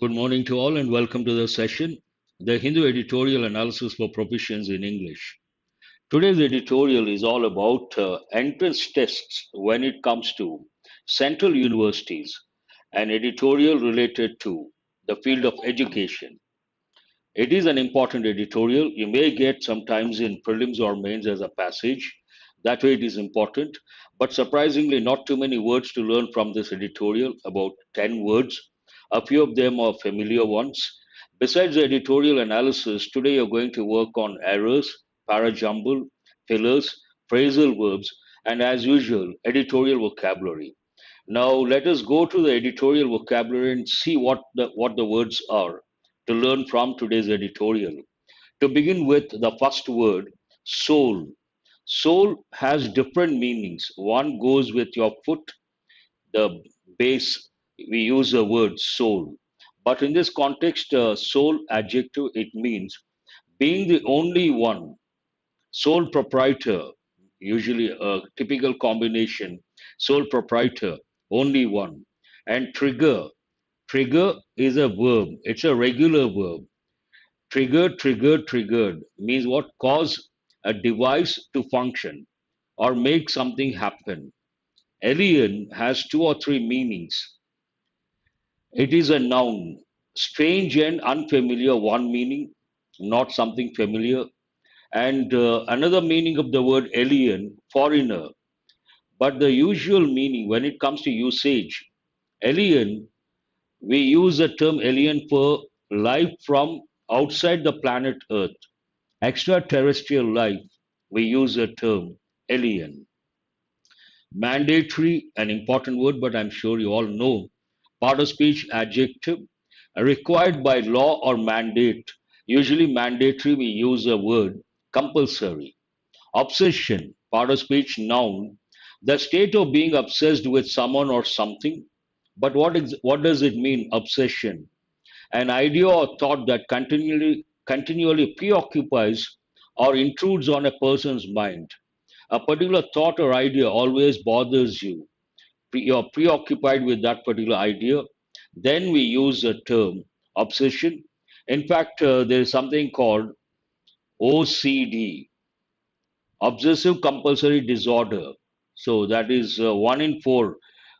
Good morning to all and welcome to the session, the Hindu Editorial Analysis for Proficiency in English. Today's editorial is all about entrance tests when it comes to central universities, an editorial related to the field of education. It is an important editorial. You may get sometimes in prelims or mains as a passage. That way it is important. But surprisingly, not too many words to learn from this editorial, about 10 words. A few of them are familiar ones. Besides the editorial analysis, today you're going to work on errors, para-jumble, fillers, phrasal verbs, and as usual, editorial vocabulary. Now let us go to the editorial vocabulary and see what the words are to learn from today's editorial. To begin with, the first word, soul. Soul has different meanings. One goes with your foot, the base, we use the word soul. But in this context, soul adjective, it means being the only one, sole proprietor, usually a typical combination, sole proprietor, only one. And trigger. Trigger is a verb, it's a regular verb. Triggered means what? Cause a device to function or make something happen. Alien has two or three meanings. It is a noun, strange and unfamiliar, one meaning, not something familiar. And another meaning of the word alien, foreigner. But the usual meaning when it comes to usage, alien, we use the term alien for life from outside the planet Earth. Extraterrestrial life, we use the term alien. Mandatory, an important word, but I'm sure you all know. Part of speech adjective, required by law or mandate. Usually mandatory, we use the word compulsory. Obsession, part of speech noun, the state of being obsessed with someone or something. But what does it mean, obsession? An idea or thought that continually preoccupies or intrudes on a person's mind. A particular thought or idea always bothers you. You're preoccupied with that particular idea. Then we use the term obsession. In fact, there is something called OCD, obsessive compulsory disorder. So that is one in four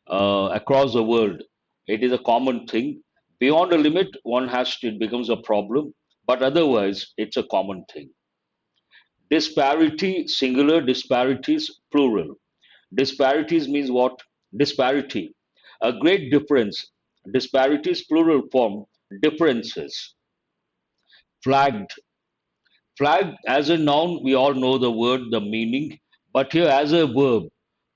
across the world. It is a common thing. Beyond a limit, one has to, it becomes a problem, but otherwise, it's a common thing. Disparity, singular, disparities, plural. Disparities means what? Disparity. A great difference. Disparities, plural form, differences. Flagged. Flagged as a noun, we all know the word, the meaning, but here as a verb,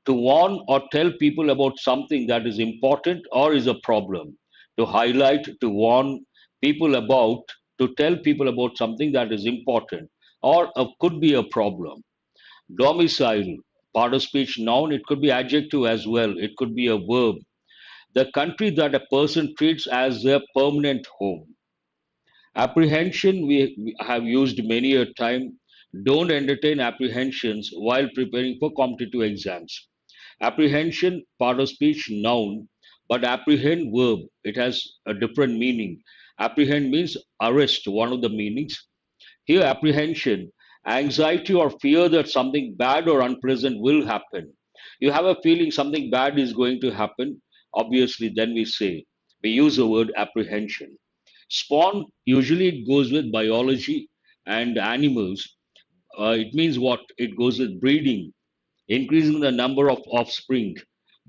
to warn or tell people about something that is important or is a problem. To highlight, to warn people about, to tell people about something that is important or could be a problem. Domicile, part of speech noun, it could be adjective as well, it could be a verb. The country that a person treats as their permanent home. Apprehension, we have used many a time. Don't entertain apprehensions while preparing for competitive exams. Apprehension, part of speech, noun, but apprehend, verb, it has a different meaning. Apprehend means arrest, one of the meanings. Here, apprehension, anxiety or fear that something bad or unpleasant will happen. You have a feeling something bad is going to happen. Obviously, then we use the word apprehension. Spawn, usually it goes with biology and animals. It means what? It goes with breeding, increasing the number of offspring.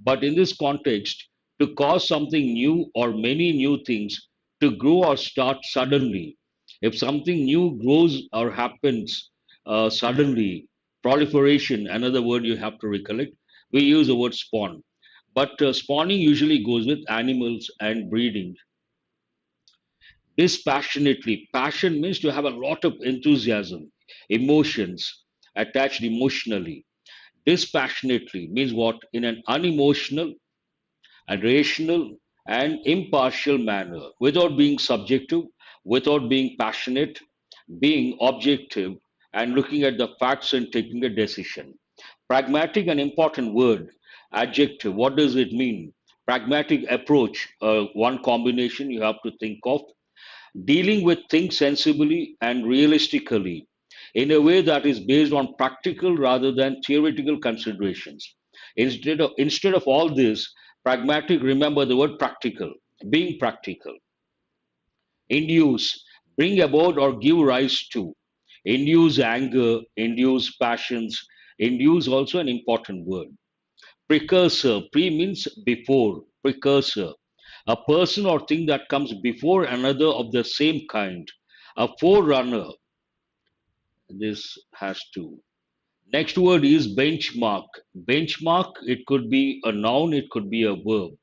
But in this context, to cause something new or many new things to grow or start suddenly. If something new grows or happens suddenly, proliferation, another word you have to recollect, we use the word spawn. But spawning usually goes with animals and breeding. Dispassionately, passion means to have a lot of enthusiasm, emotions attached emotionally. Dispassionately means what? In an unemotional and rational and impartial manner, without being subjective, without being passionate, being objective, and looking at the facts and taking a decision. Pragmatic, an important word. Adjective, what does it mean? Pragmatic approach, one combination you have to think of, dealing with things sensibly and realistically in a way that is based on practical rather than theoretical considerations. Instead of all this, pragmatic, remember the word practical, being practical. Induce, bring about or give rise to. Induce anger, induce passions, induce also an important word. Precursor, pre means before, precursor. A person or thing that comes before another of the same kind. A forerunner, this has to. Next word is benchmark. Benchmark, it could be a noun, it could be a verb.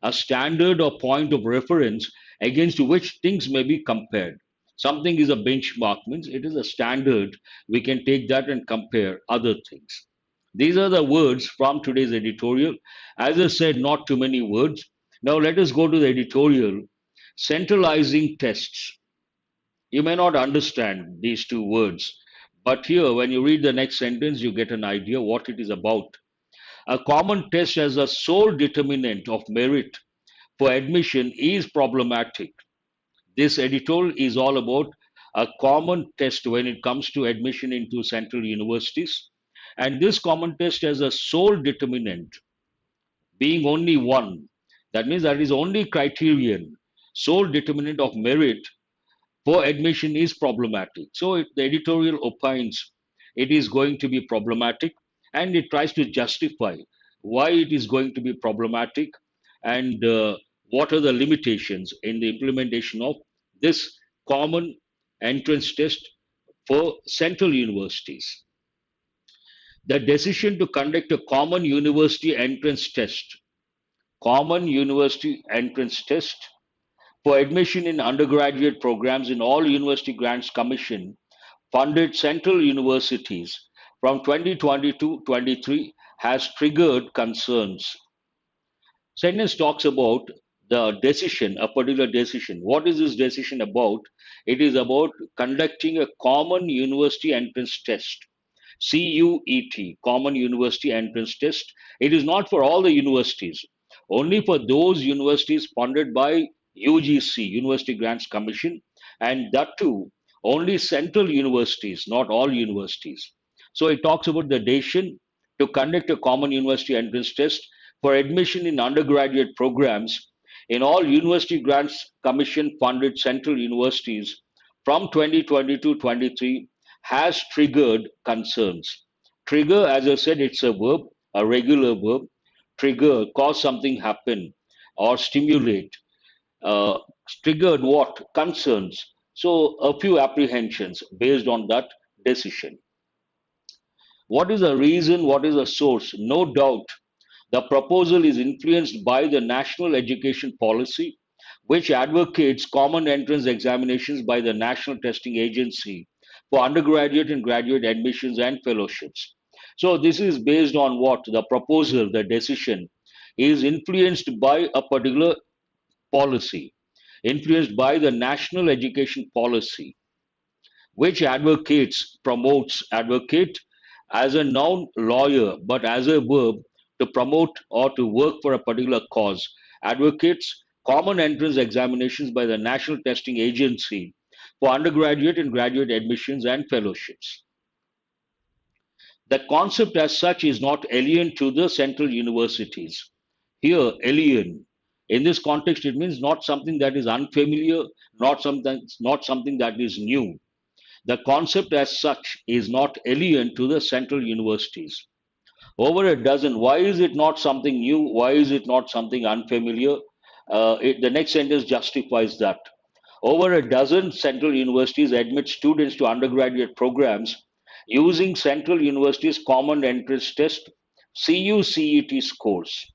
A standard or point of reference against which things may be compared. Something is a benchmark, means it is a standard. We can take that and compare other things. These are the words from today's editorial. As I said, not too many words. Now let us go to the editorial. Centralizing tests. You may not understand these two words, but here, when you read the next sentence, you get an idea what it is about. A common test as a sole determinant of merit for admission is problematic. This editorial is all about a common test when it comes to admission into central universities. And this common test as a sole determinant, being only one, that means that is only criterion, sole determinant of merit for admission is problematic. So the editorial opines it is going to be problematic, and it tries to justify why it is going to be problematic, and what are the limitations in the implementation of this common entrance test for central universities. The decision to conduct a common university entrance test for admission in undergraduate programs in all University Grants Commission funded central universities from 2022-23 has triggered concerns. Sentence talks about the decision, a particular decision. What is this decision about? It is about conducting a common university entrance test. CUET, Common University Entrance Test. It is not for all the universities, only for those universities funded by UGC, University Grants Commission, and that too, only central universities, not all universities. So it talks about the decision to conduct a common university entrance test for admission in undergraduate programs in all University Grants Commission funded central universities from 2022-23 has triggered concerns. Trigger, as I said, it's a verb, a regular verb. Trigger, cause something happen or stimulate. Uh, Triggered what? Concerns. So a few apprehensions based on that decision. What is the reason? What is the source? No doubt the proposal is influenced by the national education policy, which advocates common entrance examinations by the National Testing Agency for undergraduate and graduate admissions and fellowships. So, this is based on what? The proposal, the decision is influenced by a particular policy, influenced by the national education policy, which advocates, promotes, advocate as a noun lawyer, but as a verb to promote or to work for a particular cause. Advocates common entrance examinations by the National Testing Agency for undergraduate and graduate admissions and fellowships. The concept as such is not alien to the central universities. Here, alien. In this context, it means not something that is unfamiliar, not something that is new. The concept as such is not alien to the central universities. Over a dozen, why is it not something new? Why is it not something unfamiliar? The next sentence justifies that. Over a dozen central universities admit students to undergraduate programs using central universities common entrance test CUCET scores.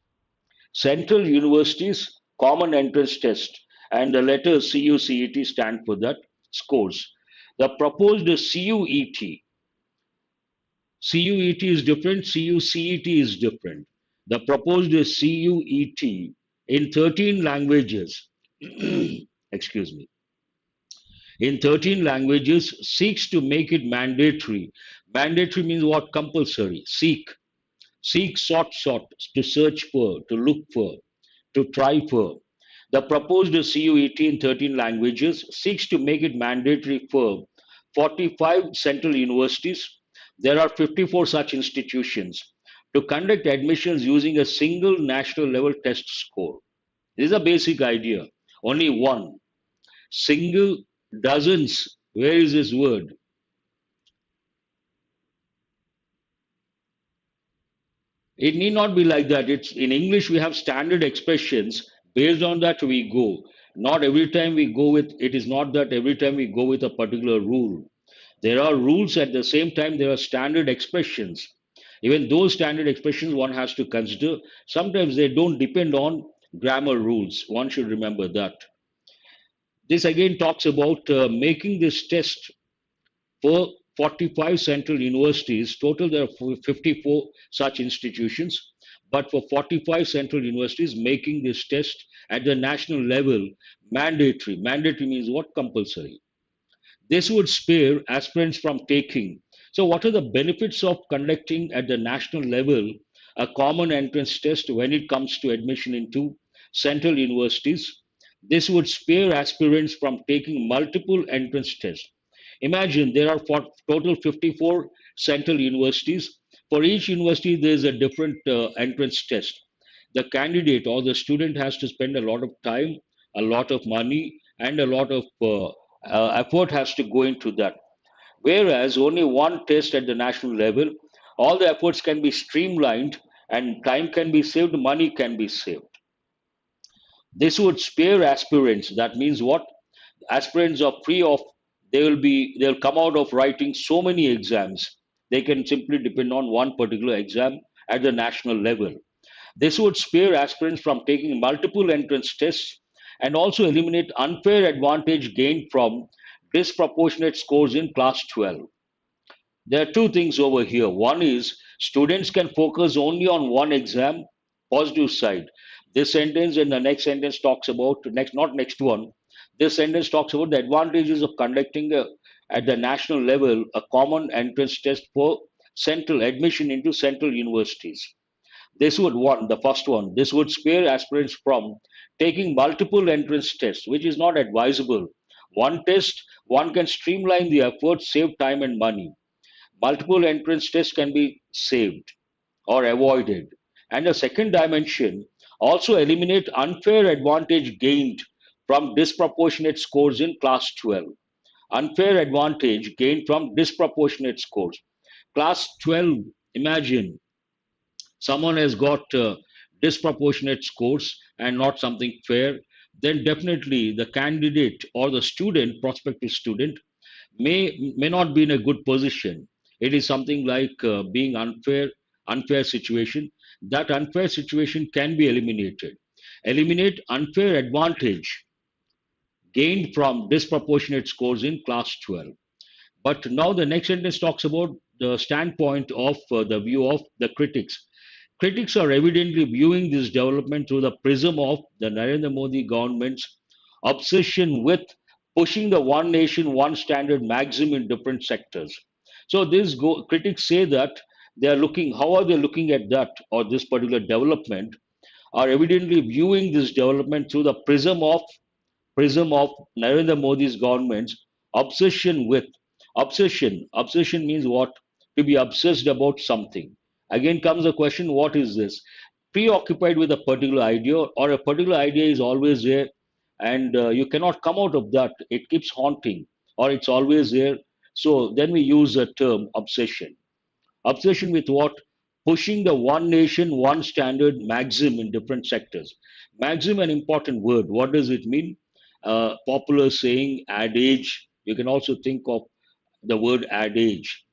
Central universities common entrance test, and the letters CUCET stand for that scores. The proposed CUET is different, CUCET is different. The proposed CUET in 13 languages, excuse me, in 13 languages seeks to make it mandatory. Mandatory means what? Compulsory. Seek, sought, to search for, to look for, to try for. The proposed CUET in 13 languages seeks to make it mandatory for 45 central universities. There are 54 such institutions to conduct admissions using a single national level test score. This is a basic idea. Only one. Single, dozens. Where is this word? It need not be like that. It's in English we have standard expressions. Based on that we go. Not every time we go with it is not that every time we go with a particular rule. There are rules at the same time there are standard expressions. Even those standard expressions one has to consider. Sometimes they don't depend on grammar rules. One should remember that. This again talks about making this test for 45 central universities. Total, there are 54 such institutions. But for 45 central universities, making this test at the national level mandatory. Mandatory means what? Compulsory. This would spare aspirants from taking. So, what are the benefits of conducting at the national level a common entrance test when it comes to admission into central universities? This would spare aspirants from taking multiple entrance tests. Imagine there are for total 54 central universities. For each university, there is a different entrance test. The candidate or the student has to spend a lot of time, a lot of money, and a lot of effort has to go into that. Whereas only one test at the national level, all the efforts can be streamlined and time can be saved, money can be saved. This would spare aspirants. That means what? Aspirants are free of, they'll come out of writing so many exams. They can simply depend on one particular exam at the national level. This would spare aspirants from taking multiple entrance tests and also eliminate unfair advantage gained from disproportionate scores in class 12. There are two things over here. One is students can focus only on one exam, positive side. This sentence and the next sentence talks about next, not next one. This sentence talks about the advantages of conducting at the national level a common entrance test for central admission into central universities. This would one, the first one, this would spare aspirants from taking multiple entrance tests, which is not advisable. One test, one can streamline the effort, save time and money. Multiple entrance tests can be saved or avoided. And the second dimension also eliminate unfair advantage gained from disproportionate scores in class 12. Unfair advantage gained from disproportionate scores. Class 12, imagine someone has got disproportionate scores and not something fair, then definitely the candidate or the student, prospective student, may not be in a good position. It is something like being unfair situation. That unfair situation can be eliminated. Eliminate unfair advantage gained from disproportionate scores in class 12. But now the next sentence talks about the standpoint of the view of the critics. Critics are evidently viewing this development through the prism of the Narendra Modi government's obsession with pushing the one nation, one standard maxim in different sectors. So critics say that they are looking, how are they looking at that or this particular development? Are evidently viewing this development through the prism of Narendra Modi's government's obsession with obsession. Obsession means what? To be obsessed about something. Again comes the question, what is this? Preoccupied with a particular idea, or a particular idea is always there, and you cannot come out of that. It keeps haunting, or it's always there. So then we use the term obsession. Obsession with what? Pushing the one nation, one standard maxim in different sectors. Maxim, an important word. What does it mean? Popular saying, adage. You can also think of the word adage.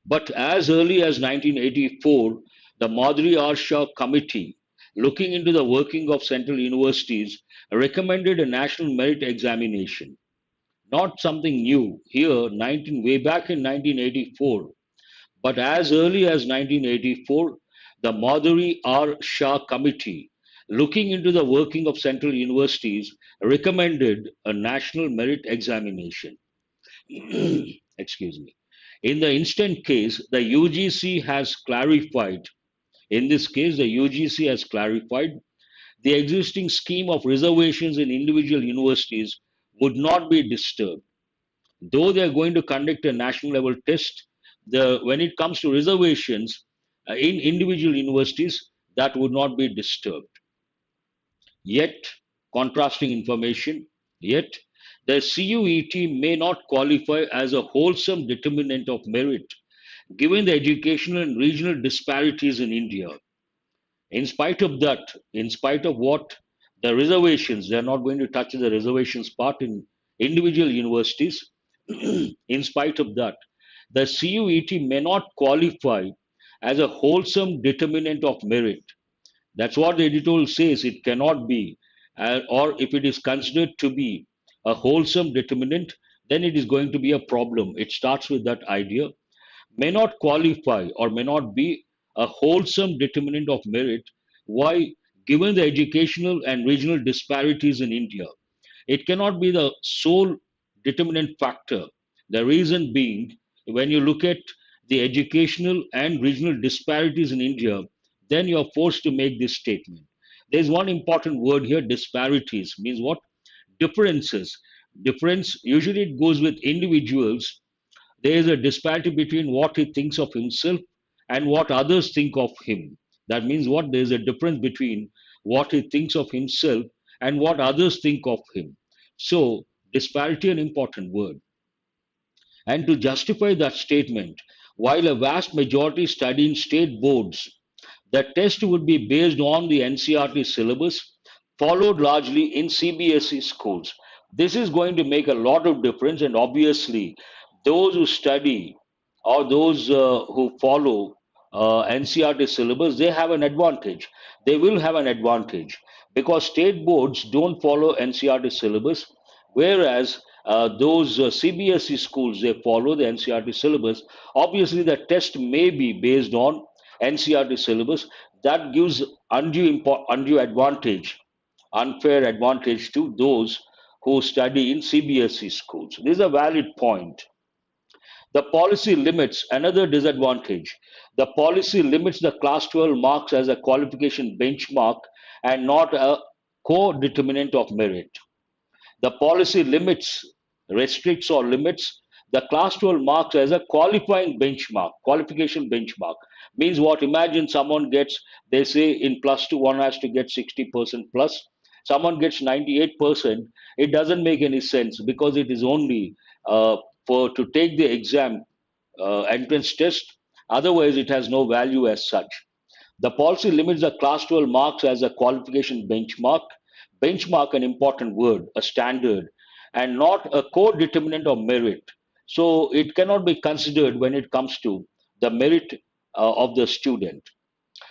But as early as 1984, the Madhuri R. Shah Committee, looking into the working of central universities, recommended a national merit examination. Not something new. Here, way back in 1984, but as early as 1984, the Madhuri R. Shah Committee, looking into the working of central universities, recommended a national merit examination. Excuse me. In the instant case, the UGC has clarified, in this case, the UGC has clarified The existing scheme of reservations in individual universities would not be disturbed. Though they are going to conduct a national level test, when it comes to reservations in individual universities, that would not be disturbed. Yet, contrasting information, yet the CUET may not qualify as a wholesome determinant of merit given the educational and regional disparities in India. In spite of that, in spite of what the reservations, they are not going to touch the reservations part in individual universities. In spite of that, the CUET may not qualify as a wholesome determinant of merit. That's what the editorial says. It cannot be, or if it is considered to be a wholesome determinant, then it is going to be a problem. It starts with that idea. May not qualify or may not be a wholesome determinant of merit. Why? Given the educational and regional disparities in India, it cannot be the sole determinant factor. The reason being, when you look at the educational and regional disparities in India, then you are forced to make this statement. There's one important word here: disparities means what? Differences. Difference usually it goes with individuals. There is a disparity between what he thinks of himself and what others think of him. That means what? There is a difference between what he thinks of himself and what others think of him. So, disparity an important word. And to justify that statement, while a vast majority study in state boards, the test would be based on the NCERT syllabus, followed largely in CBSE schools. This is going to make a lot of difference, and obviously, those who study or those who follow NCERT syllabus, they have an advantage. They will have an advantage because state boards don't follow NCERT syllabus, whereas those CBSE schools they follow the NCERT syllabus. Obviously, the test may be based on NCERT syllabus. That gives undue advantage, unfair advantage to those who study in CBSE schools. This is a valid point. The policy limits another disadvantage. The policy limits the class 12 marks as a qualification benchmark and not a co-determinant of merit. The policy limits, restricts or limits the class 12 marks as a qualifying benchmark, qualification benchmark. Means what? Imagine someone gets, they say in plus two, one has to get 60% plus. Someone gets 98%. It doesn't make any sense because it is only for to take the exam entrance test. Otherwise, it has no value as such. The policy limits the class 12 marks as a qualification benchmark. Benchmark, an important word, a standard, and not a core determinant of merit. So it cannot be considered when it comes to the merit of the student.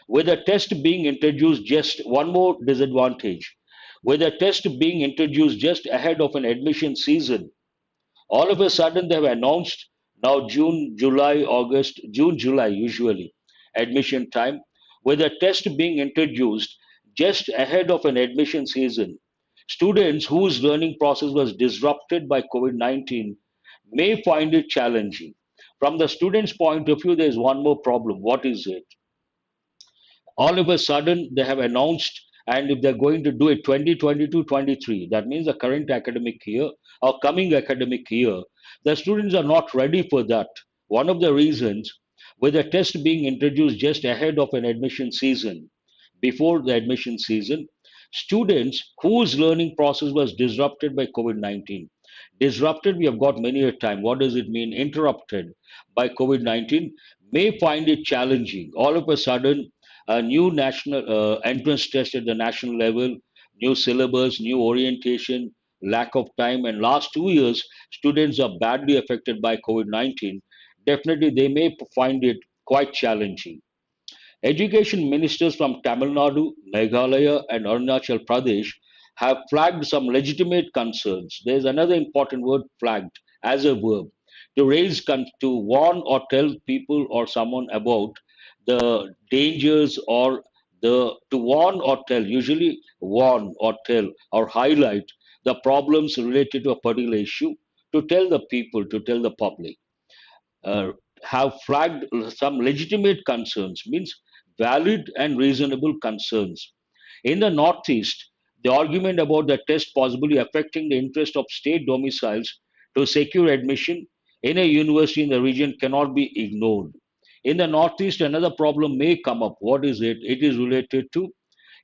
With a test being introduced, just one more disadvantage. With a test being introduced just ahead of an admission season, all of a sudden they have announced now June, July, August, June, July usually admission time, with a test being introduced just ahead of an admission season. Students whose learning process was disrupted by COVID 19 may find it challenging. From the student's point of view, there is one more problem. What is it? All of a sudden they have announced, and if they're going to do it 2022-23, that means the current academic year or coming academic year, the students are not ready for that. One of the reasons, with a test being introduced just ahead of an admission season, before the admission season, students whose learning process was disrupted by COVID-19. Disrupted, we have got many a time. What does it mean? Interrupted by COVID-19 may find it challenging. All of a sudden, a new national entrance test at the national level, new syllabus, new orientation, lack of time, and last 2 years, students are badly affected by COVID 19. Definitely, they may find it quite challenging. Education ministers from Tamil Nadu, Meghalaya, and Arunachal Pradesh have flagged some legitimate concerns. There's another important word, flagged, as a verb, to to warn or tell people or someone about the dangers or the to warn or tell, usually warn or tell or highlight the problems related to a particular issue, to tell the people, to tell the public. uh, have flagged some legitimate concerns, means valid and reasonable concerns. In the Northeast, the argument about the test possibly affecting the interest of state domiciles to secure admission in a university in the region cannot be ignored. In the Northeast, another problem may come up. What is it? It is related to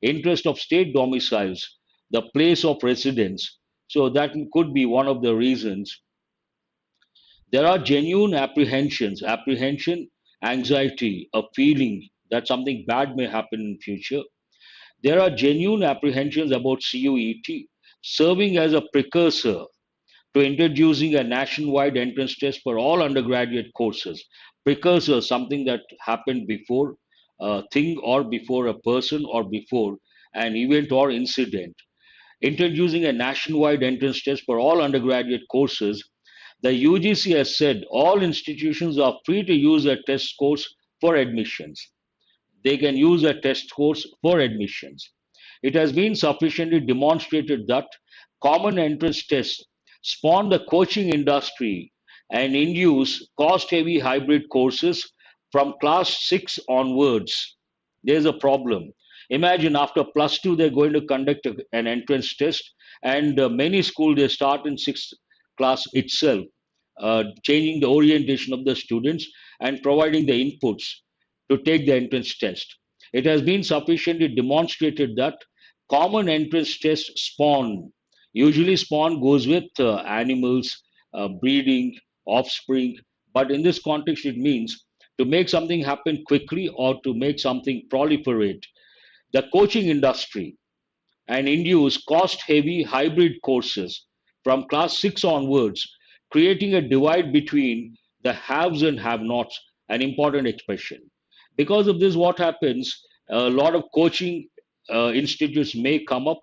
interest of state domiciles, the place of residence. So that could be one of the reasons. There are genuine apprehension, anxiety, a feeling that something bad may happen in future. There are genuine apprehensions about CUET serving as a precursor to introducing a nationwide entrance test for all undergraduate courses. Precursor, something that happened before a thing or before a person or before an event or incident. Introducing a nationwide entrance test for all undergraduate courses, the UGC has said all institutions are free to use a test scores for admissions. They can use a test scores for admissions. It has been sufficiently demonstrated that common entrance tests spawn the coaching industry and induce cost heavy hybrid courses from class 6 onwards. There's a problem. Imagine after plus 2, they're going to conduct an entrance test, and many schools they start in 6th class itself, changing the orientation of the students and providing the inputs to take the entrance test. It has been sufficiently demonstrated that common entrance tests spawn, usually spawn goes with animals, breeding, offspring, but in this context, it means to make something happen quickly or to make something proliferate. The coaching industry and induce cost heavy hybrid courses from class 6 onwards, creating a divide between the haves and have nots, an important expression. Because of this, what happens? A lot of coaching institutes may come up.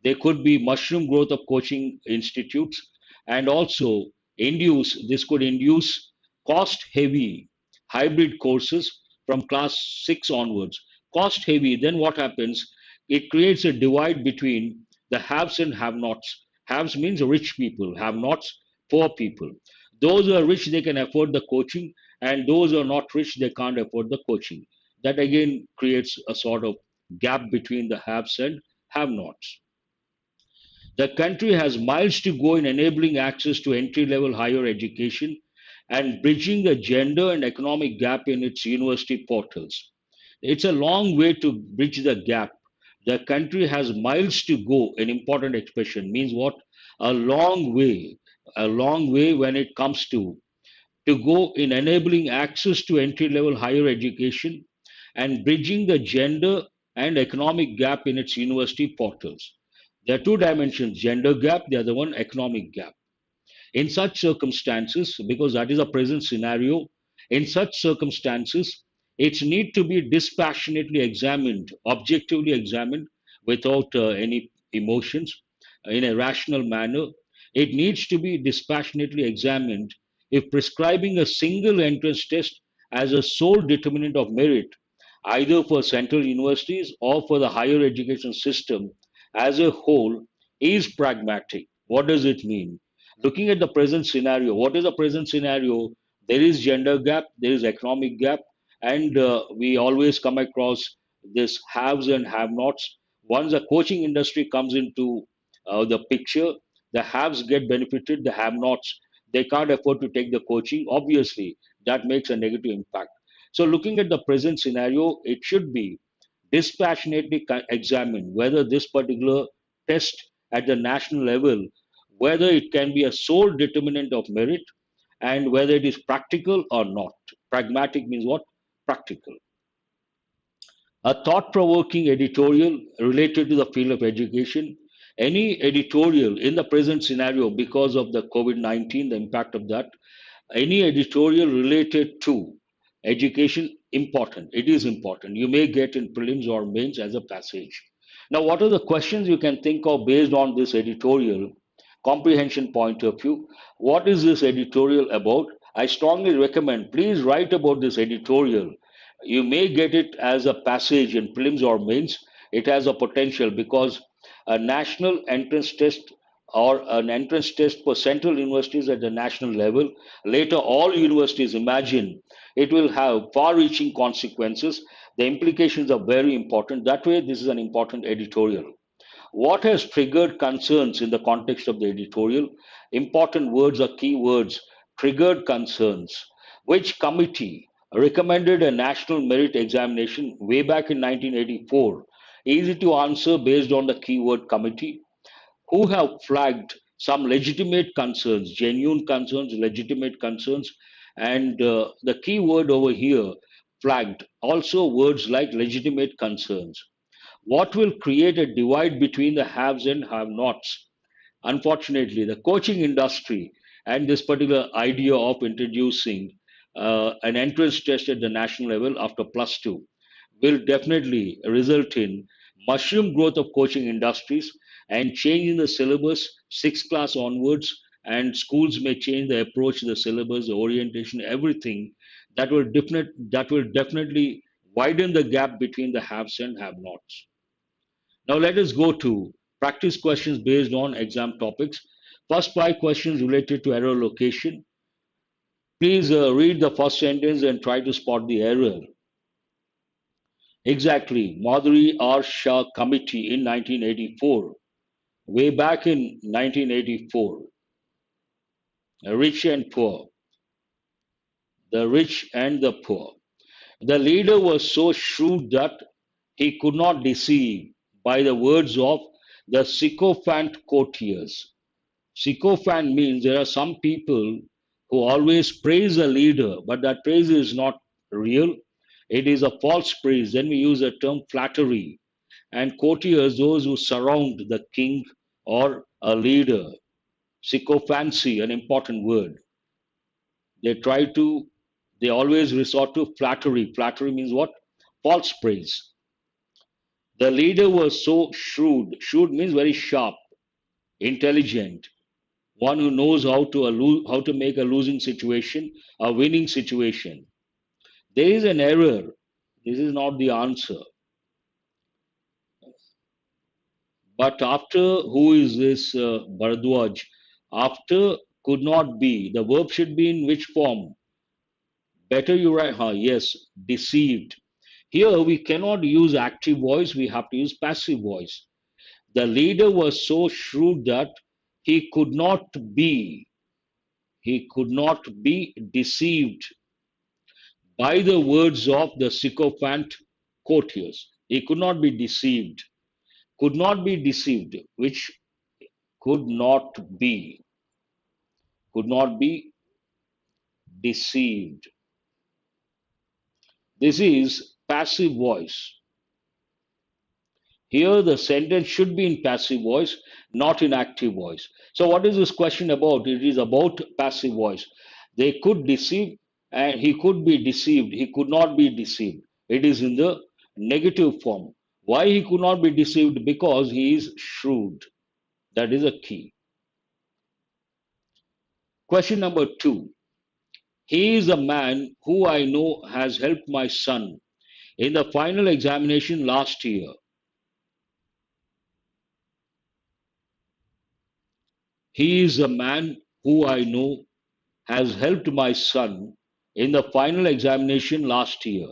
There could be mushroom growth of coaching institutes, and also this could induce cost heavy hybrid courses from class 6 onwards. Cost heavy, then what happens? It creates a divide between the haves and have nots. Haves means rich people, have nots, poor people. Those who are rich, they can afford the coaching, and those who are not rich, they can't afford the coaching. That again creates a sort of gap between the haves and have nots. The country has miles to go in enabling access to entry level higher education and bridging the gender and economic gap in its university portals. It's a long way to bridge the gap. The country has miles to go, an important expression means what? A long way when it comes to go in enabling access to entry level higher education and bridging the gender and economic gap in its university portals. There are two dimensions, gender gap, the other one, economic gap. In such circumstances, because that is a present scenario, in such circumstances, it's need to be dispassionately examined, objectively examined, without any emotions, in a rational manner. It needs to be dispassionately examined if prescribing a single entrance test as a sole determinant of merit, either for central universities or for the higher education system as a whole, is pragmatic. What does it mean? Looking at the present scenario, what is the present scenario? There is gender gap, there is economic gap, and we always come across this haves and have nots. Once the coaching industry comes into the picture, the haves get benefited, the have nots, they can't afford to take the coaching. Obviously, that makes a negative impact. So, looking at the present scenario, it should be dispassionately examine whether this particular test at the national level, whether it can be a sole determinant of merit and whether it is practical or not. Pragmatic means what? Practical. A thought provoking editorial related to the field of education. Any editorial in the present scenario because of the COVID 19, the impact of that, any editorial related to education, important. It is important. You may get in prelims or mains as a passage. Now, what are the questions you can think of based on this editorial comprehension point of view? What is this editorial about? I strongly recommend please write about this editorial. You may get it as a passage in prelims or mains. It has a potential because a national entrance test or an entrance test for central universities at the national level. Later, all universities, imagine it will have far reaching consequences. The implications are very important. That way, this is an important editorial. What has triggered concerns in the context of the editorial? Important words or keywords triggered concerns. Which committee recommended a national merit examination way back in 1984? Easy to answer based on the keyword committee. Who have flagged some legitimate concerns, genuine concerns, legitimate concerns, and the key word over here, flagged, also words like legitimate concerns. What will create a divide between the haves and have nots? Unfortunately, the coaching industry and this particular idea of introducing an entrance test at the national level after plus two will definitely result in mushroom growth of coaching industries and change in the syllabus sixth class onwards, and schools may change the approach, the syllabus, the orientation, everything that will definitely widen the gap between the haves and have nots. Now let us go to practice questions based on exam topics. First five questions related to error location. Please read the first sentence and try to spot the error. Exactly, Madhuri R. Shah Committee in 1984. Way back in 1984, rich and poor, the rich and the poor. The leader was so shrewd that he could not deceive by the words of the sycophant courtiers. Sycophant means there are some people who always praise a leader, but that praise is not real. It is a false praise. Then we use the term flattery. And courtiers, those who surround the king or a leader. Sycophancy, an important word. They try to, they always resort to flattery. Flattery means what? False praise. The leader was so shrewd. Shrewd means very sharp, intelligent, one who knows how to make a losing situation a winning situation. There is an error. This is not the answer. But after who is this Bharadwaj? After could not be. The verb should be in which form? Better you write, yes, deceived. Here we cannot use active voice, we have to use passive voice. The leader was so shrewd that he could not be, he could not be deceived by the words of the sycophant courtiers. He could not be deceived. Could not be deceived, which could not be, could not be deceived. This is passive voice. Here, the sentence should be in passive voice, not in active voice. So, what is this question about? It is about passive voice. They could deceive, and he could be deceived. He could not be deceived. It is in the negative form. Why he could not be deceived? Because he is shrewd. That is a key. Question number two. He is a man who I know has helped my son in the final examination last year. He is a man who I know has helped my son in the final examination last year.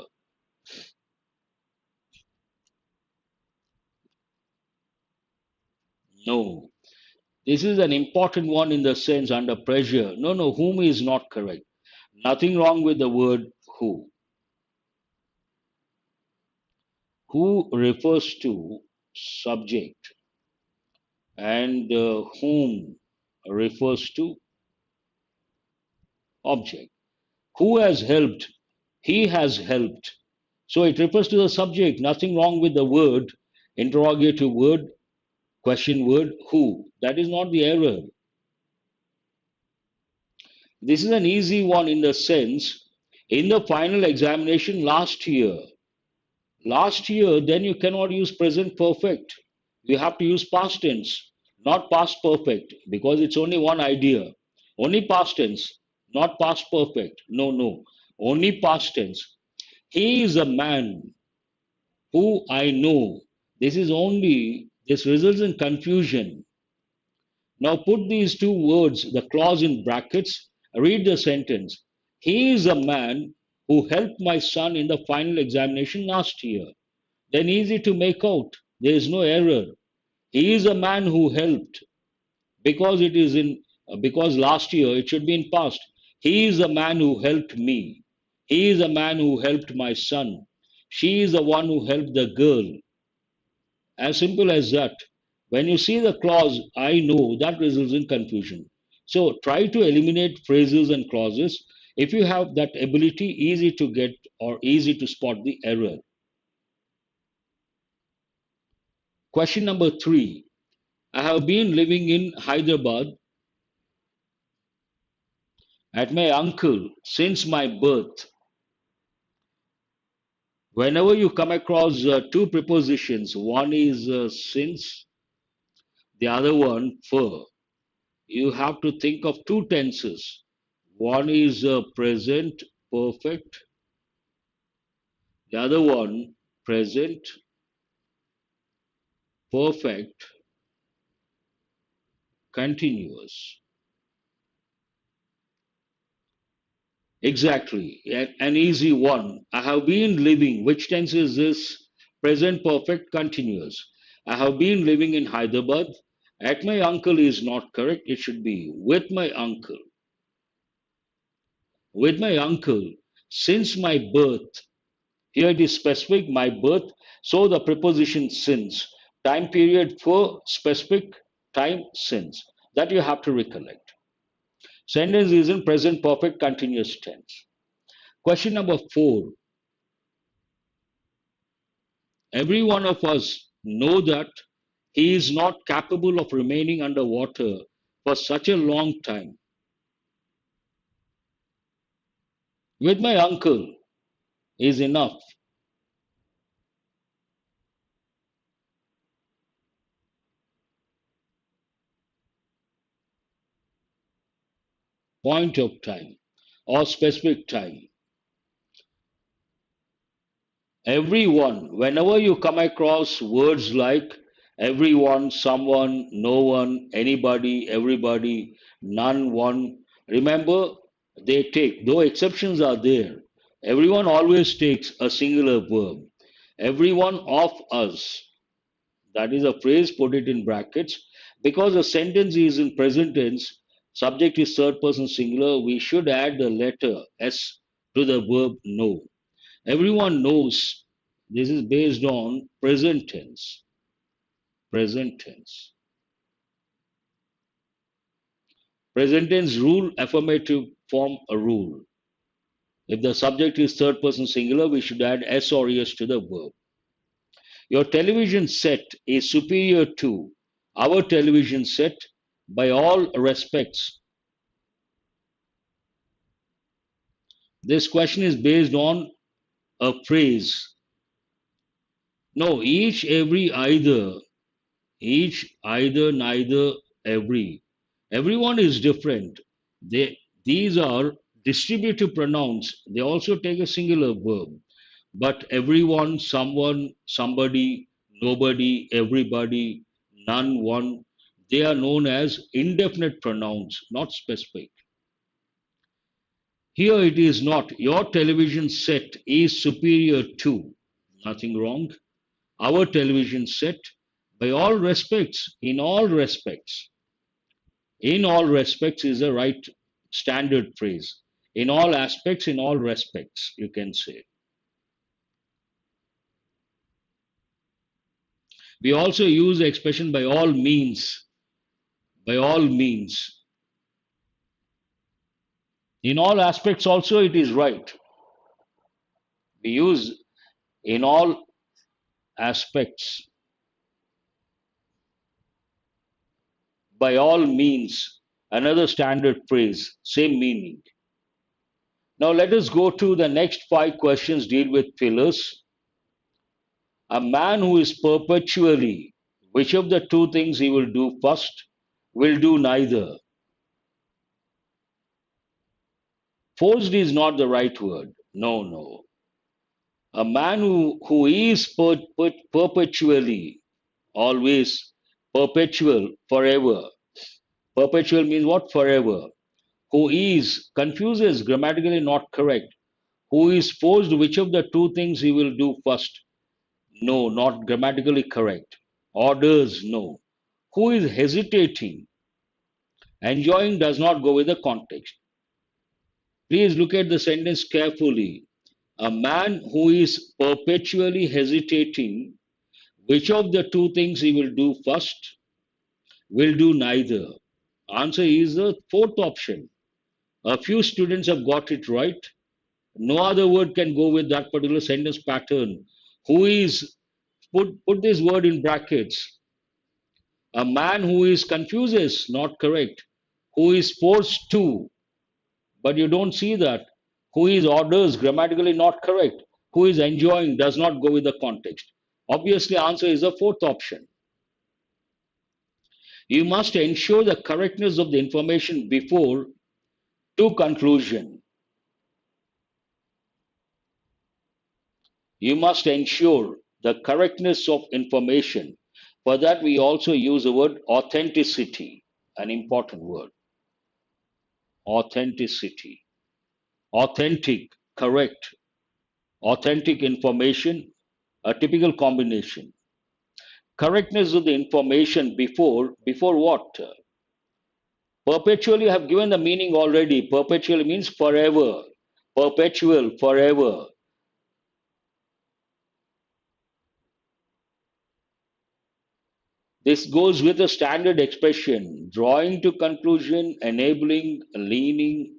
No. This is an important one in the sense under pressure. No, no, whom is not correct. Nothing wrong with the word who. Who refers to subject and whom refers to object. Who has helped? He has helped. So it refers to the subject. Nothing wrong with the word, interrogative word, question word, who. That is not the error. This is an easy one in the sense, in the final examination last year, then you cannot use present perfect. You have to use past tense, not past perfect, because it's only one idea. Only past tense, not past perfect. No, no. Only past tense. He is a man who I know. This results in confusion. Now put these two words, the clause in brackets, read the sentence. He is a man who helped my son in the final examination last year. Then easy to make out. There is no error. He is a man who helped because it is in because last year it should be in past. He is a man who helped me. He is a man who helped my son. She is the one who helped the girl. As simple as that. When you see the clause, I know, that results in confusion. So try to eliminate phrases and clauses. If you have that ability, easy to get or easy to spot the error. Question number 3. I have been living in Hyderabad at my uncle since my birth. Whenever you come across two prepositions, one is since, the other one for, you have to think of two tenses. One is present perfect, the other one present perfect continuous. Exactly, an easy one. I have been living. Which tense is this? Present perfect continuous. I have been living in Hyderabad. At my uncle is not correct. It should be with my uncle. With my uncle since my birth. Here it is specific, my birth. So the preposition since. Time period for specific time since. That you have to recollect. Sentence is in present perfect continuous tense. Question number 4. Every one of us know that he is not capable of remaining underwater for such a long time. With my uncle is enough. Point of time or specific time. Everyone, whenever you come across words like everyone, someone, no one, anybody, everybody, none, one, remember they take, though exceptions are there, everyone always takes a singular verb. Every one of us, that is a phrase, put it in brackets. Because the sentence is in present tense, subject is third person singular, we should add the letter S to the verb know. Everyone knows this is based on present tense. Present tense. Present tense rule, affirmative form a rule. If the subject is third person singular, we should add S or ES to the verb. Your television set is superior to our television set by all respects. This question is based on a phrase. No, each, every, either. Each, either, neither, every. Everyone is different. These are distributive pronouns. They also take a singular verb. But everyone, someone, somebody, nobody, everybody, none, one, they are known as indefinite pronouns, not specific. Here it is not. Your television set is superior to. Nothing wrong. Our television set, by all respects, in all respects. In all respects is a right standard phrase. In all aspects, in all respects, you can say. We also use the expression by all means. By all means. In all aspects also it is right. We use in all aspects. By all means. Another standard phrase, same meaning. Now let us go to the next 5 questions, deal with fillers. A man who is perpetually, which of the two things he will do first? Will do neither. Forced is not the right word. No, no. A man who is perpetually, always, perpetual, forever. Perpetual means what? Forever. Who is, confuses, grammatically not correct. Who is forced, which of the two things he will do first? No, not grammatically correct. Orders, no. Who is hesitating? Enjoying does not go with the context. Please look at the sentence carefully. A man who is perpetually hesitating, which of the two things he will do first? Will do neither. Answer is the fourth option. A few students have got it right. No other word can go with that particular sentence pattern. Who is, put this word in brackets. A man who is confuses, not correct. Who is forced to, but you don't see that. Who is orders, grammatically not correct. Who is enjoying does not go with the context. Obviously, answer is the fourth option. You must ensure the correctness of the information before to conclusion. You must ensure the correctness of information. For that, we also use the word authenticity, an important word. Authenticity. Authentic, correct. Authentic information, a typical combination. Correctness of the information before what? Perpetually, I have given the meaning already. Perpetually means forever. Perpetual, forever. This goes with a standard expression, drawing to conclusion, enabling, leaning.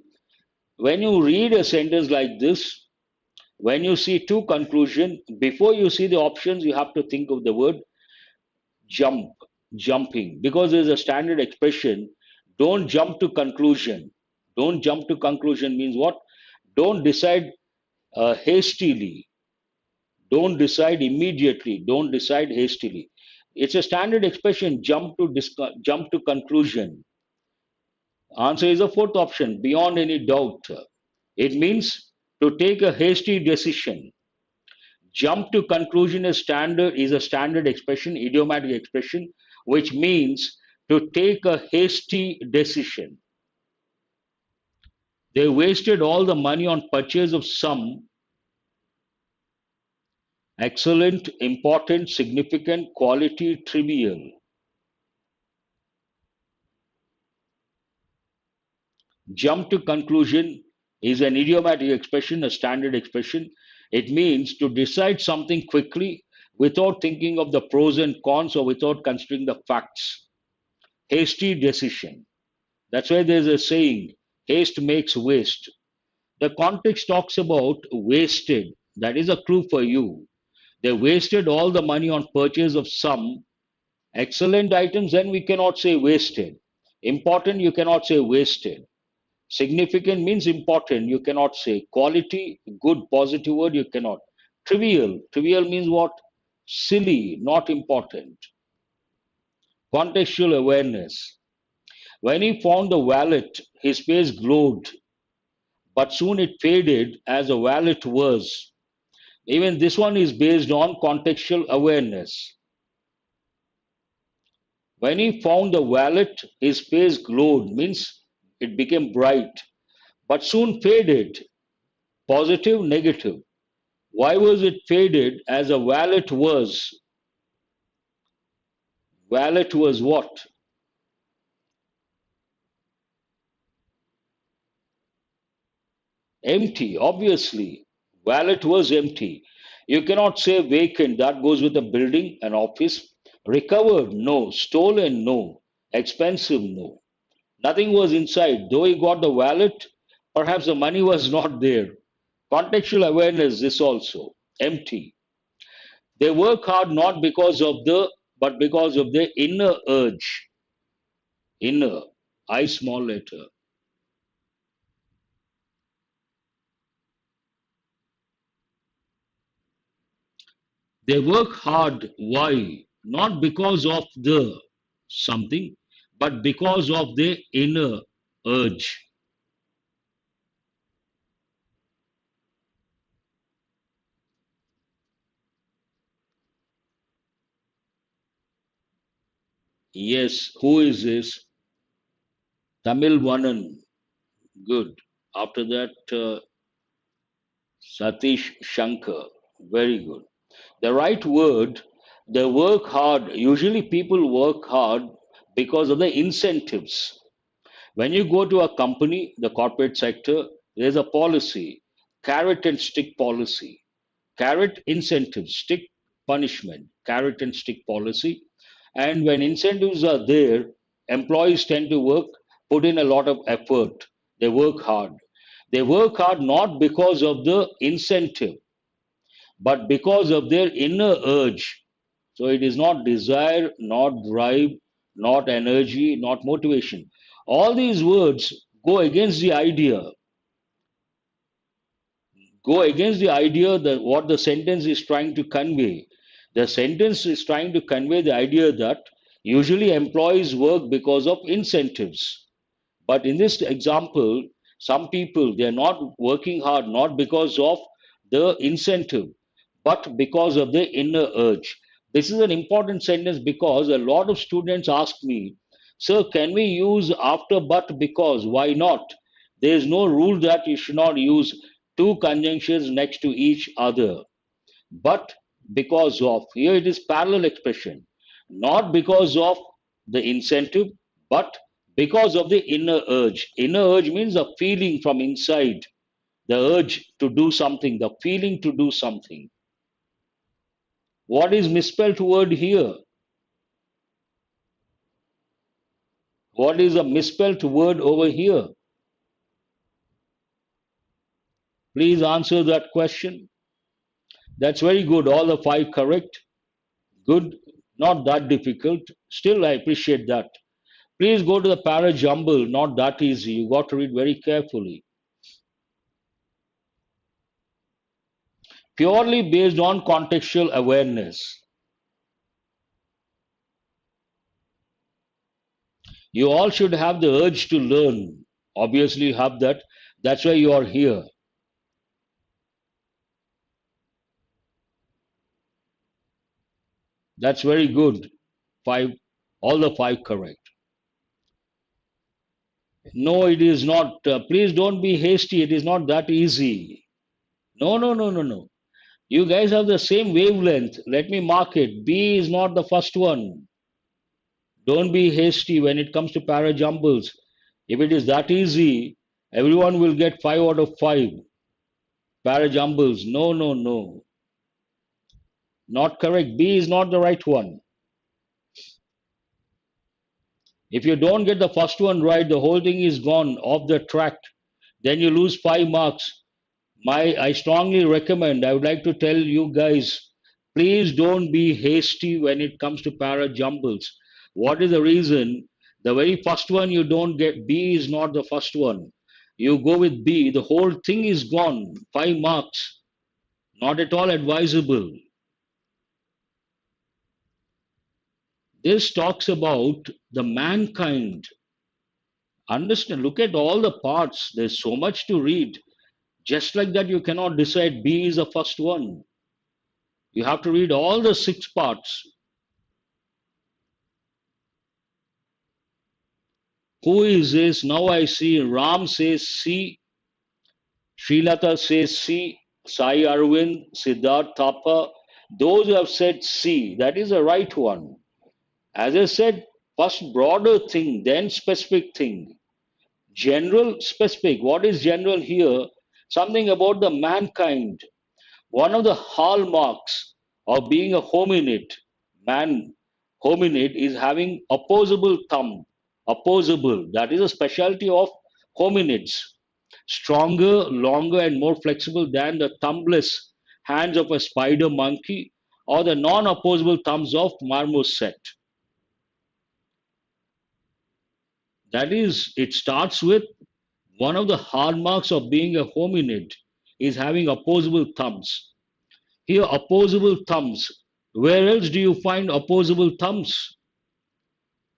When you read a sentence like this, when you see to conclusion, before you see the options, you have to think of the word jump, jumping, because there's a standard expression. Don't jump to conclusion. Don't jump to conclusion means what? Don't decide hastily. Don't decide immediately. Don't decide hastily. It's a standard expression. Jump to conclusion. Answer is the fourth option. Beyond any doubt, it means to take a hasty decision. Jump to conclusion is a standard expression, idiomatic expression, which means to take a hasty decision. They wasted all the money on purchase of some excellent, important, significant, quality, trivial. Jump to conclusion is an idiomatic expression, a standard expression. It means to decide something quickly without thinking of the pros and cons or without considering the facts. Hasty decision. That's why there's a saying, haste makes waste. The context talks about wasted. That is a clue for you. They wasted all the money on purchase of some excellent items, then we cannot say wasted. Important, you cannot say wasted. Significant means important, you cannot say. Quality, good, positive word, you cannot. Trivial means what? Silly, not important. Contextual awareness. When he found the wallet, his face glowed, but soon it faded as the wallet was. Even this one is based on contextual awareness. When he found the wallet, his face glowed, means it became bright, but soon faded. Positive, negative. Why was it faded as a wallet was? Wallet was what? Empty, obviously. Wallet was empty. You cannot say vacant, that goes with a building, an office. Recovered, no. Stolen, no. Expensive, no. Nothing was inside. Though he got the wallet, perhaps the money was not there. Contextual awareness, this also. Empty. They work hard not because of the, but because of their inner urge. Inner, I small letter. They work hard. Why? Not because of the something, but because of their inner urge. Yes, who is this? Tamil Vanan. Good. After that, Satish Shankar. Very good. The right word, they work hard. Usually people work hard because of the incentives. When you go to a company, the corporate sector, there's a policy, carrot and stick policy. Carrot incentives, stick punishment, carrot and stick policy. And when incentives are there, employees tend to put in a lot of effort. They work hard. They work hard not because of the incentive, but because of their inner urge. So it is not desire, not drive, not energy, not motivation. All these words go against the idea, that what the sentence is trying to convey. The sentence is trying to convey the idea that usually employees work because of incentives. But in this example, some people they are not working hard not because of the incentive, but because of the inner urge. This is an important sentence because a lot of students ask me, "Sir, can we use after but because? Why not? There is no rule that you should not use two conjunctions next to each other." But because of, here it is parallel expression, not because of the incentive, but because of the inner urge. Inner urge means a feeling from inside, the urge to do something, the feeling to do something. What is misspelled word here? What is a misspelled word over here? Please answer that question. That's very good. All the five correct. Good. Not that difficult. Still, I appreciate that. Please go to the para jumble. Not that easy. You got to read very carefully. Purely based on contextual awareness. You all should have the urge to learn. Obviously, you have that. That's why you are here. That's very good. Five, all the five correct. No, it is not. Please don't be hasty. It is not that easy. No, no, no, no, no. You guys have the same wavelength. Let me mark it. B is not the first one. Don't be hasty when it comes to para jumbles. If it is that easy, everyone will get 5 out of 5. Para jumbles. No, no, no. Not correct. B is not the right one. If you don't get the first one right, the whole thing is gone off the track. Then you lose 5 marks. I strongly recommend, I would like to tell you guys, please don't be hasty when it comes to para jumbles. What is the reason? The very first one you don't get, B is not the first one. You go with B, the whole thing is gone. 5 marks. Not at all advisable. This talks about the mankind. Understand, look at all the parts. There's so much to read. Just like that, you cannot decide B is the first one. You have to read all the 6 parts. Who is this? Now I see Ram says C, Srilata says C, Sai Arvind, Siddharth Thapa. Those who have said C, that is the right one. As I said, first broader thing, then specific thing. General, specific. What is general here? Something about the mankind. One of the hallmarks of being a hominid, man, hominid is having opposable thumb. Opposable, that is a specialty of hominids. Stronger, longer, and more flexible than the thumbless hands of a spider monkey or the non opposable thumbs of marmoset. That is, it starts with one of the hallmarks of being a hominid is having opposable thumbs. Here, opposable thumbs. Where else do you find opposable thumbs?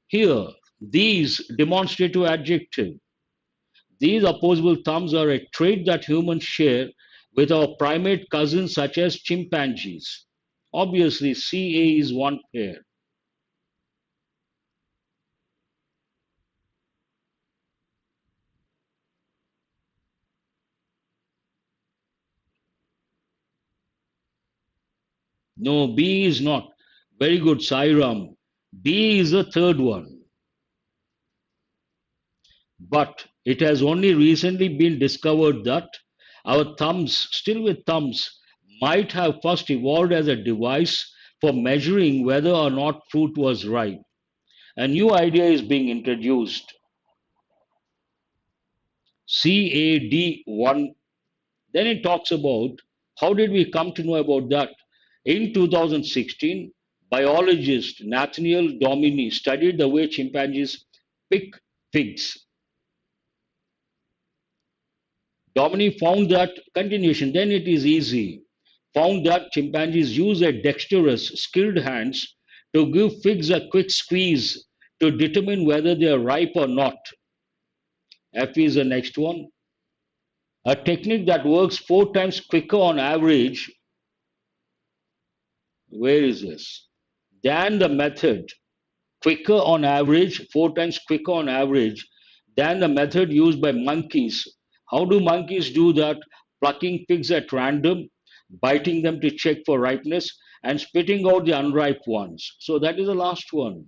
Here, these demonstrative adjective. These opposable thumbs are a trait that humans share with our primate cousins such as chimpanzees. Obviously, CA is one pair. No, B is not. Very good, Sairam. D is the third one. But it has only recently been discovered that our thumbs, still with thumbs, might have first evolved as a device for measuring whether or not fruit was ripe. A new idea is being introduced. CAD1. Then it talks about how did we come to know about that? In 2016, biologist Nathaniel Domini studied the way chimpanzees pick figs. Domini found that continuation, then it is easy. Found that chimpanzees use their dexterous, skilled hands to give figs a quick squeeze to determine whether they are ripe or not. F is the next one. A technique that works 4 times quicker on average. Where is this? Than the method, quicker on average, 4 times quicker on average than the method used by monkeys. How do monkeys do that? Plucking figs at random, biting them to check for ripeness, and spitting out the unripe ones. So that is the last one.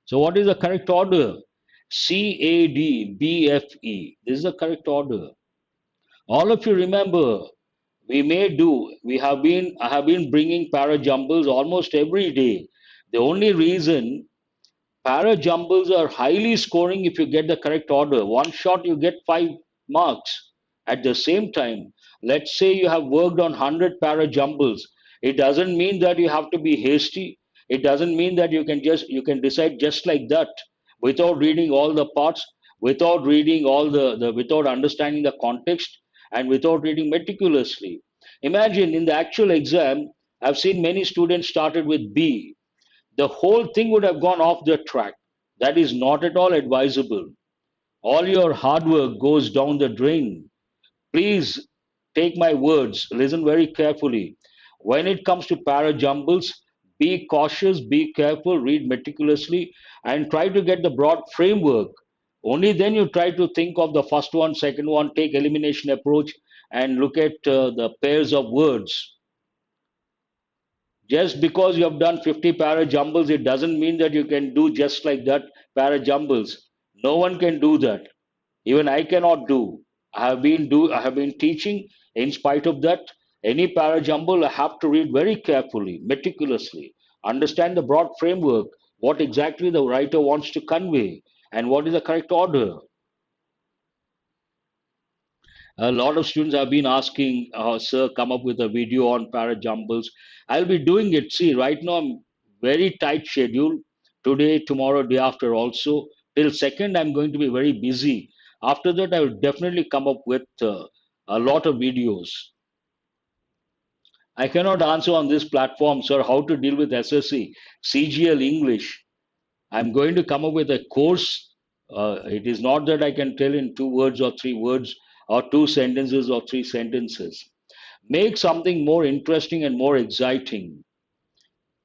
So what is the correct order? CADBFE. This is the correct order. All of you remember, I have been bringing para jumbles almost every day. The only reason para jumbles are highly scoring if you get the correct order. One shot, you get 5 marks. At the same time, let's say you have worked on 100 para jumbles. It doesn't mean that you have to be hasty. It doesn't mean that you can decide just like that without reading all the parts, without reading without understanding the context, and without reading meticulously. Imagine in the actual exam, I've seen many students started with B, the whole thing would have gone off the track. That is not at all advisable. All your hard work goes down the drain. Please take my words, listen very carefully. When it comes to para jumbles, be cautious, be careful, read meticulously, and try to get the broad framework. Only then you try to think of the first one, second one, take elimination approach, and look at the pairs of words. Just because you have done 50 para jumbles, it doesn't mean that you can do just like that para jumbles. No one can do that. Even I cannot do. I have been teaching. In spite of that, any para jumble I have to read very carefully, meticulously, understand the broad framework, what exactly the writer wants to convey, and what is the correct order. A lot of students have been asking, sir, come up with a video on para jumbles. I'll be doing it. See, right now I'm very tight schedule. Today, tomorrow, day after also. Till second, I'm going to be very busy. After that, I will definitely come up with a lot of videos. I cannot answer on this platform, sir, how to deal with SSC, CGL English. I'm going to come up with a course. It is not that I can tell in 2 words or 3 words or 2 sentences or 3 sentences. Make something more interesting and more exciting.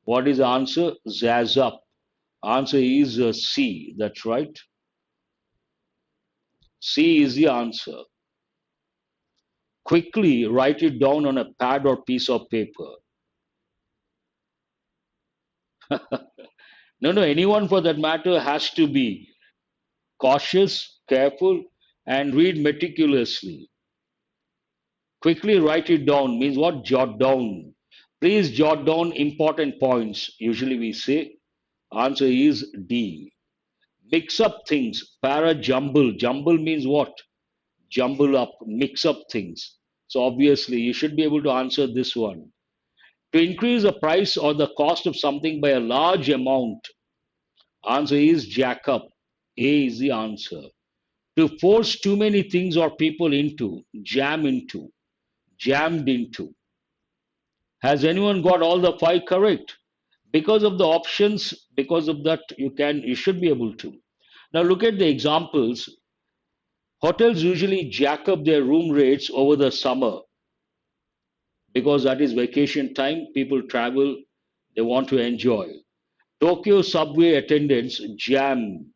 What is the answer? Zazz up. Answer is C. That's right. C is the answer. Quickly write it down on a pad or piece of paper. No, anyone for that matter has to be cautious, careful, and read meticulously. Quickly write it down means what? Jot down. Please jot down important points. Usually we say answer is D. Mix up things. Para jumble. Jumble means what? Jumble up, mix up things. So obviously you should be able to answer this one. To increase the price or the cost of something by a large amount. Answer is jack up. A is the answer. To force too many things or people into, jam into, jammed into. Has anyone got all the 5 correct? Because of the options, because of that, you should be able to. Now look at the examples. Hotels usually jack up their room rates over the summer because that is vacation time. People travel, they want to enjoy. Tokyo subway attendants jam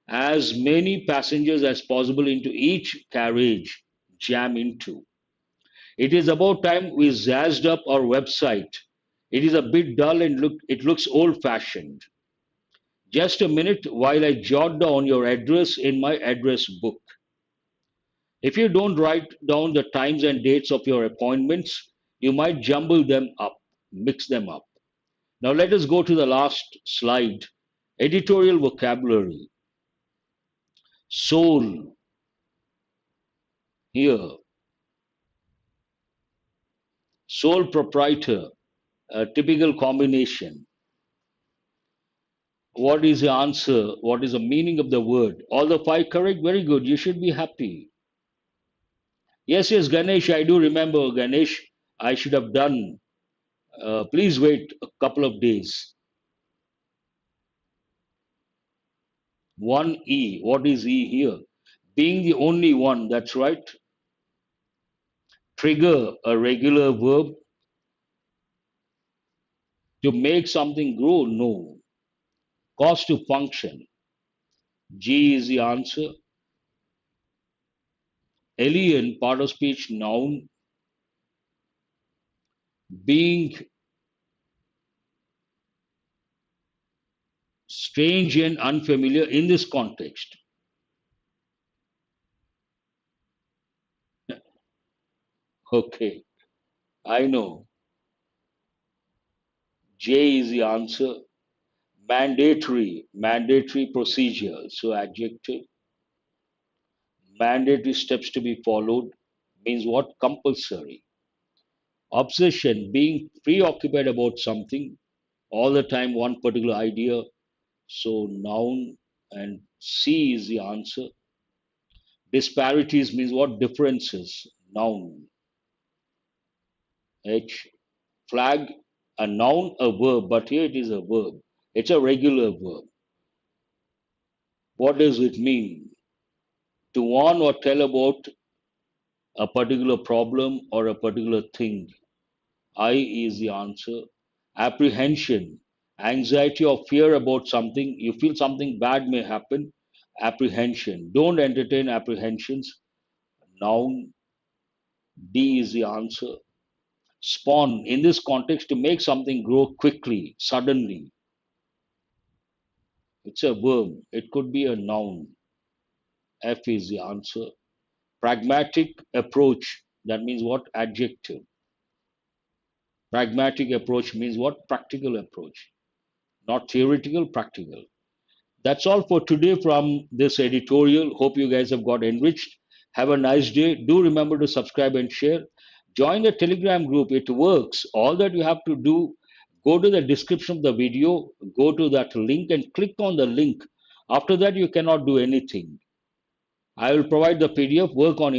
as many passengers as possible into each carriage, jam into. It is about time we zazzed up our website. It is a bit dull and it looks old fashioned. Just a minute while I jot down your address in my address book. If you don't write down the times and dates of your appointments, you might jumble them up, mix them up. Now let us go to the last slide. Editorial vocabulary. Sole, here. Sole proprietor, a typical combination. What is the answer? What is the meaning of the word? All the five correct? Very good. You should be happy. Yes, yes, Ganesh, I do remember. Ganesh, I should have done. Please wait a couple of days. 1E. What is E here? Being the only one, that's right. Trigger, a regular verb. To make something grow, no. Cause to function. G is the answer. Alien, part of speech, noun. Being strange and unfamiliar in this context. Okay, I know. J is the answer. Mandatory, mandatory procedure. So adjective. Mandatory steps to be followed means what? Compulsory. Obsession, being preoccupied about something all the time, one particular idea. So noun, and C is the answer. Disparities means what? Differences. Noun. H. Flag, a noun, a verb, but here it is a verb. It's a regular verb. What does it mean? To warn or tell about a particular problem or a particular thing. I is the answer. Apprehension, anxiety or fear about something. You feel something bad may happen. Apprehension. Don't entertain apprehensions. Noun. D is the answer. Spawn, in this context, to make something grow quickly, suddenly. It's a verb. It could be a noun. F is the answer. Pragmatic approach. That means what? Adjective. Pragmatic approach means what? Practical approach. Not theoretical, practical. That's all for today from this editorial. Hope you guys have got enriched. Have a nice day. Do remember to subscribe and share. Join the Telegram group. It works. All that you have to do, go to the description of the video, go to that link and click on the link. After that, you cannot do anything. I will provide the PDF, work on